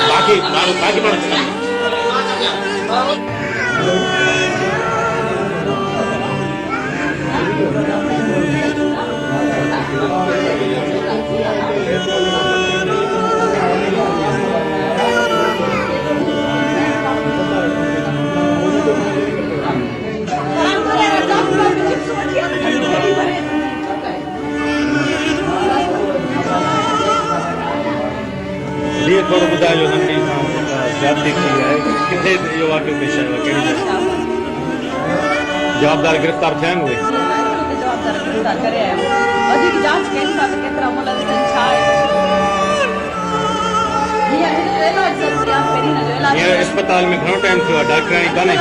बाकी ये थोड़ा बुधा जो हमने ज्यादती की है कितने जो वाकई पेश आया केड़ी जवाबदार गिरफ्तार थे हुए जवाबदार गिरफ्तार करे है अधिक जांच केन का केतरा मुलजिम छा है ये इलाज सत्या पेरी न जो इलाज ये अस्पताल में घणो टाइम थियो डॉक्टर आई काने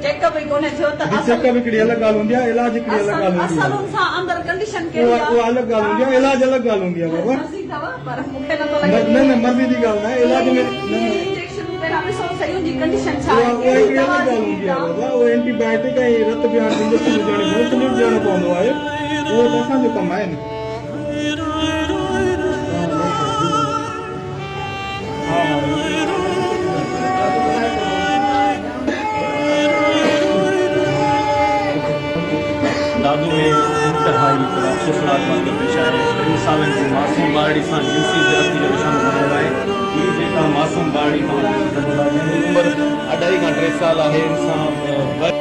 चेकअप ही कोने थियो त चेकअप हिकड़ी अलग गाल हुंदी आहे इलाज हिकड़ी अलग गाल हुंदी असल उनसा अंदर कंडीशन के वो अलग गाल हुंदी आहे इलाज अलग गाल हुंदी आहे बाबा मर्जी था पर मुखे न तो लगे न मर्जी दी गाल ना इलाज में इंजेक्शन पे ना सो सही हुंदी कंडीशन छा वो हिकड़ी अलग गाल हुंदी आहे बाबा वो एंटीबायोटिक ऐं रत बयान इंजेक्शन ॾियण बहुत ॾियणो पवंदो आहे उहो त असांजो कमु आहे न दादू में इंतहाई अफसोसनाक वाक़या पेश आया है 3 सालन जी मासूम बाड़ी सां जिनसी ज्यादती जो निशानो बणियो आहे हीअ जेका मासूम बाड़ी खां उमिरि 2.5 खां 3 साल आहे इंसान